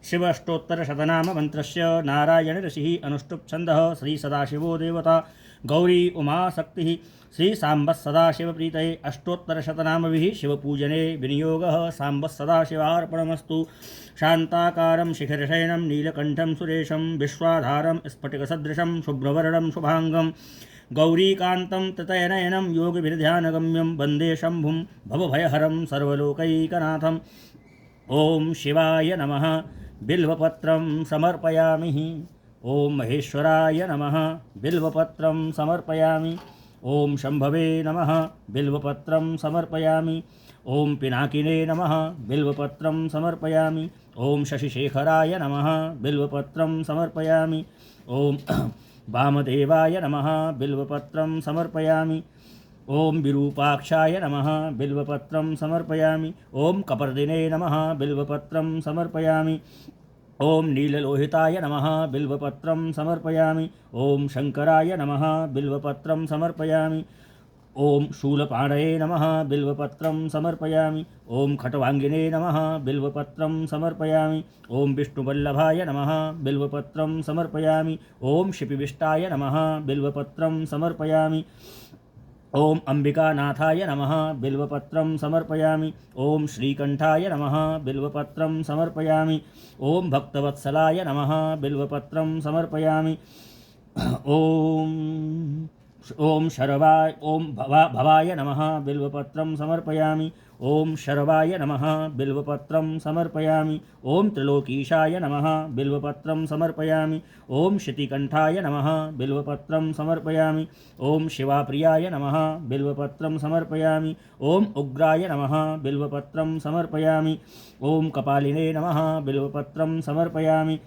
शिवष्टोत्तरशतनाम मन्त्रस्य नारायण ऋषिः अनुष्टुप् छन्दः श्री सदाशिवो देवता गौरी उमा शक्तिः श्री सांबः सदाशिवप्रीतये अष्टोत्तरशतनामभिः शिवपूजने विनियोगः सांबः सदाशिवार्पणमस्तु। शान्ताकारं शिखरशयनं नीलकण्ठं सुरेशं विश्वाधारं स्फटिकसदृशं शुभ्रवर्णं शुभाङ्गं गौरीकान्तं तृतयनयनं योगिभिर्ध्यानगम्यं वन्दे शम्भुं भवभयहरं सर्वलोकैकनाथम्। ओम शिवाय नमः बिल्वपत्रं समर्पयामि। ओम महेश्वराय नमः बिल्वपत्रं समर्पयामि। ओम शंभवे नमः बिल्वपत्रं समर्पयामि। ओम पिनाकिने नमः बिल्वपत्रं समर्पयामि। ओम शशिशेखराय नमः बिल्वपत्रं समर्पयामि। ओम वामदेवाय नमः बिल्वपत्रं समर्पयामि। ओम विरूपाक्षाय नमः बिल्वपत्रं समर्पयामि। ओम कपर्दिने नमः बिल्वपत्रं समर्पयामि। ओम नीललोहिताय नमः बिल्वपत्रं समर्पयामि। ओम शंकराय नमः बिल्वपत्रं समर्पयामि। ओम शूलपाणये नमः बिल्वपत्रं समर्पयामि। ओम खट्वांगिने नमः बिल्वपत्रं समर्पयामि। ओम विष्णुवल्लभाय नमः बिल्वपत्रं समर्पयामि। ओम शिपिविष्टाय नमः बिल्वपत्रं समर्पयामि। ओम अंबिकानाथाय नमः बिल्वपत्रं समर्पयामि। ओम श्रीकंठाय नमः बिल्वपत्रं समर्पयामि। ओम भक्तवत्सलाय नमः बिल्वपत्रं समर्पयामि। ओम भवाय नमः बिल्वपत्रं समर्पयामि। ओम शर्वाय नमः बिल्वपत्रं समर्पयामि। ओम त्रिलोकीशाय नमः बिल्वपत्रं समर्पयामि। ओम शितिकंठाय नमः बिल्वपत्रं समर्पयामि। ओम शिवाप्रियाय नमः बिल्वपत्रं समर्पयामि। ओम उग्राय नमः बिल्वपत्रं समर्पयामि। ओम कपालिने नमः बिल्वपत्रं समर्पयामि।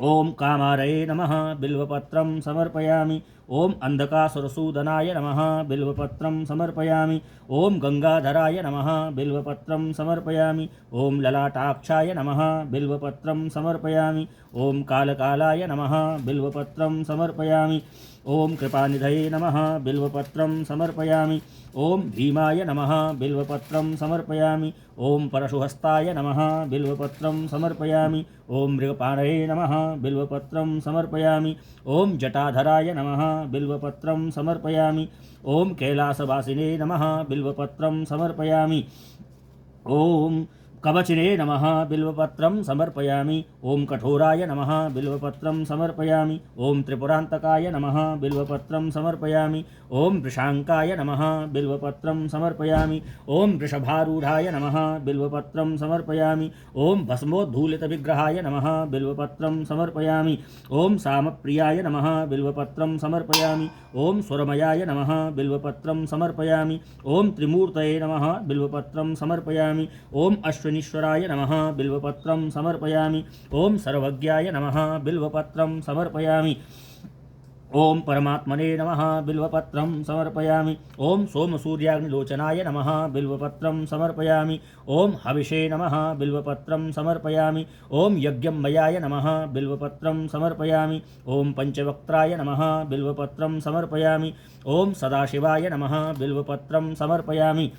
ओम कामारये नमः बिल्वपत्रं समर्पयामि। ओम अंधकासुरसूदनाय नमः बिल्वपत्रं समर्पयामि। ओम गंगाधराय नमः बिल्वपत्रं समर्पयामि। ओम ललाटाक्षाय नमः बिल्वपत्रं समर्पयामि। ओम कालकालाय नमः बिल्वपत्रं समर्पयामि। ओम कृपानिधये नमः बिल्वपत्रं समर्पयामि। ओम भीमाय नमः बिल्वपत्रं समर्पयामि। ओम परशुहस्ताय नमः बिल्वपत्रं समर्पयामि। ओम मृगपाणये नमः बिल्वपत्रं समर्पयामि। ओम जटाधराय नमः बिल्वपत्रं समर्पयामि। ओम कैलासवासिने नमः बिल्वपत्रं समर्पयामि। ओम कवचिने नमः बिल्वपत्रं समर्पयामि। ओम कठोराय नमः बिल्वपत्रं समर्पयामि। ओम त्रिपुरान्तकाय नमः बिल्वपत्रं समर्पयामि। ओम वृषांकाय नमः बिल्वपत्रं समर्पयामि। ओम वृषभारूढ़ाय नमः बिल्वपत्रं समर्पयामि। ओम भस्मोद्धूलितविग्रहाय नमः बिल्वपत्रं समर्पयामि। ओम सामप्रियाय नमः बिल्वपत्रं समर्पयामि। ओम स्वरमयाय नमः बिल्वपत्रं समर्पयामि। ओम त्रिमूर्तये नमः बिल्वपत्रं समर्पयामि। ओम अश्विनीश्वराय नमः बिल्वपत्रं समर्पयामि। ओम सर्वज्ञाय नमः बिल्वपत्रं समर्पयामि। ओम परमात्मने नमः बिल्वपत्रं समर्पयामि। ओम सोमसूर्याग्निलोचनाय नमः बिल्वपत्रं समर्पयामि। ओम हविषे नमः बिल्वपत्रं समर्पयामि। ओम यज्ञमयाय नमः बिल्वपत्रं समर्पयामि। ओम पंचवक्त्राय नमः बिल्वपत्रं समर्पयामि। ओम सदाशिवाय नमः बिल्वपत्रं समर्पयामि।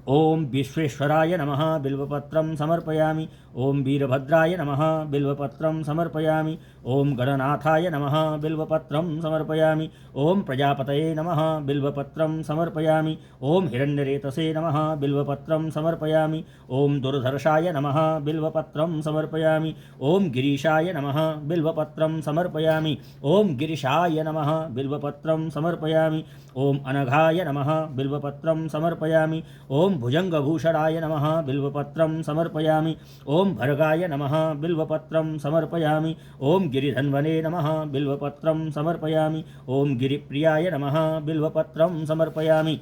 ओम विश्वेश्वराय नमः बिल्वपत्रं समर्पयामि। ओम वीरभद्राय नमः बिल्वपत्रं समर्पयामि। ओम गणनाथाय नमः बिल्वपत्रं समर्पयामि। ओम प्रजापतये नमः बिल्वपत्रं समर्पयामि। ओम हिरण्यरेतसे नमः बिल्वपत्रं समर्पयामि। ओम दुर्धर्षाय नमः बिल्वपत्रं समर्पयामि। ओम गिरीशाय नमः बिल्वपत्रं समर्पयामि। ओम गिरिशाय नमः बिल्वपत्रं समर्पयामि। ओम अनघाय नमः बिल्वपत्रं समर्पयामि। ओम भुजंगभूषणाय नमः बिल्वपत्रं समर्पयामि। ओम भर्गाय नमः बिल्वपत्रं समर्पयामि। ओम गिरिधन्वने नमः बिल्वपत्रं समर्पयामि। ओम गिरिप्रियाय नमः बिल्वपत्रं समर्पयामि।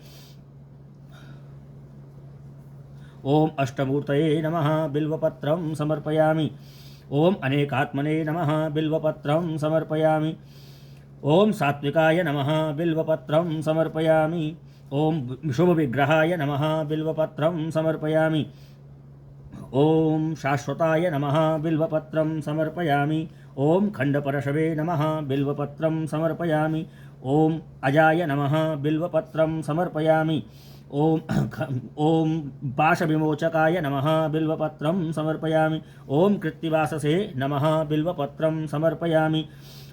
ओम अष्टमूर्तये नमः बिल्वपत्रं समर्पयामि। ओम अनेकात्मने नमः बिल्वपत्रं समर्पयामि। ओम सात्विकाय नमः बिल्वपत्रं समर्पयामि। ओम शुभविग्रहाय नमः बिल्वपत्रं समर्पयामि। ओम शाश्वताय नमः बिल्वपत्रं समर्पयामि। ओम खंडपरशवे नमः बिल्वपत्रं समर्पयामि। ओम अजाय नमः बिल्वपत्रं समर्पयामि। ॐ पाशविमोचकाय नमः बिल्वपत्रं समर्पयामि। ॐ कृत्तिवाससे नमः बिल्वपत्रं समर्पयामि।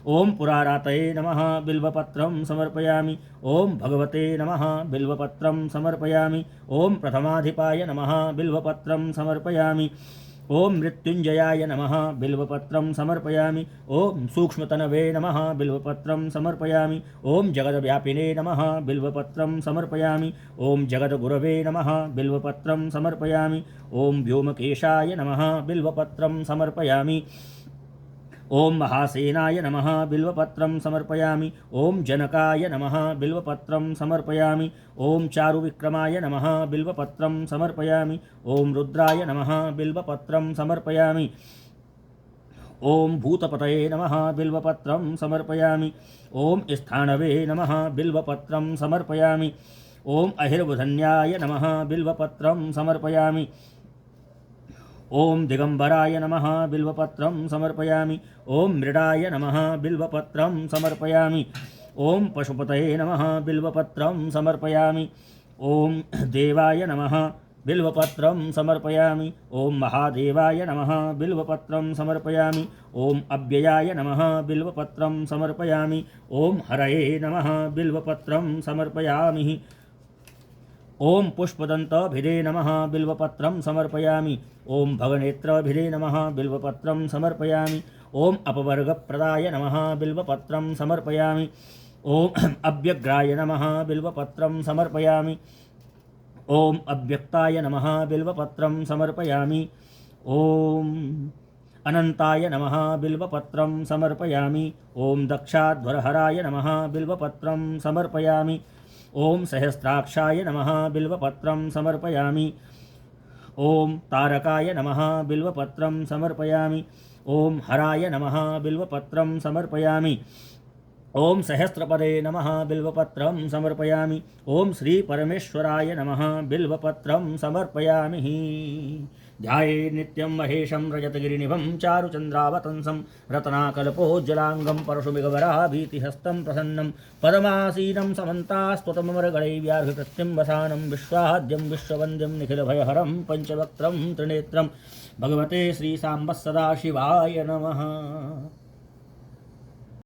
ॐ पुरारातये नमः बिल्वपत्रं समर्पयामि। ॐ भगवते नमः बिल्वपत्रं समर्पयामि। ॐ प्रथमाधिपाय नमः बिल्वपत्रं समर्पयामि। ॐ मृत्युञ्जयाय नमः बिल्वपत्रं समर्पयामि। ॐ सूक्ष्मतनवे नमः बिल्वपत्रं समर्पयामि। ॐ जगद्व्यापिने नमः बिल्वपत्रं समर्पयामि। ॐ जगद्गुरवे नमः बिल्वपत्रं समर्पयामि। ॐ व्योमकेशाय नमः बिल्वपत्रं समर्पयामि। ॐ महासेनाय नमः बिल्वपत्रं समर्पयामि। ॐ जनकाय नमः बिल्वपत्रं समर्पयामि। ॐ चारुविक्रमाय नमः बिल्वपत्रं समर्पयामि। ॐ रुद्राय नमः बिल्वपत्रं समर्पयामि। ॐ भूतपतये नमः बिल्वपत्रं समर्पयामि। ॐ स्थाणवे नमः बिल्वपत्रं समर्पयामि। ॐ अहिर्बुधन्याय नमः बिल्वपत्रं समर्पयामि। ॐ दिगंबराय नमः बिल्वपत्रं समर्पयामि। ॐ मृडाय नमः बिल्वपत्रं समर्पयामि। ॐ पशुपतये नमः बिल्वपत्रं समर्पयामि। ॐ देवाय नमः बिल्वपत्रं समर्पयामि। ॐ महादेवाय नमः बिल्वपत्रं समर्पयामि। ॐ अव्ययाय नमः बिल्वपत्रं समर्पयामि। ॐ हरये नमः बिल्वपत्रं समर्पयामि। ॐ पुष्पदन्तभिदे नमः बिल्वपत्रं समर्पयामि। ॐ भवनेत्रभिदे नमः बिल्वपत्रं समर्पयामि। ॐ अपवर्गप्रदाय नमः बिल्वपत्रं समर्पयामि। ॐ अव्यग्राय नमः बिल्वपत्रं समर्पयामि। ॐ अव्यक्ताय नमः बिल्वपत्रं समर्पयामि। ॐ अनन्ताय नमः बिल्वपत्रं समर्पयामि। ॐ दक्षाध्वरहराय नमः बिल्वपत्रं समर्पयामि। ॐ सहस्राक्षाय नमः बिल्वपत्रं समर्पयामि। ॐ तारकाय नमः बिल्वपत्रं समर्पयामि। ॐ हराय नमः बिल्वपत्रं समर्पयामि। ॐ सहस्रपदे नमः बिल्वपत्रं समर्पयामि। ॐ श्रीपरमेश्वराय नमः बिल्वपत्रं समर्पयामि। ध्याये नित्यं महेशं रजतगिरिनिभं चारुचन्द्रावतंसं रत्नाकल्पोज्ज्वलाङ्गं परशुमिगवराभीतिहस्तं प्रसन्नं पदमासीनं समन्तास्तुतममरगणैव्यार्घकृत्यं वसानं विश्वाद्यं विश्ववन्द्यं निखिलभयहरं पञ्चवक्त्रं त्रिनेत्रं भगवते श्रीसाम्बः सदाशिवाय नमः।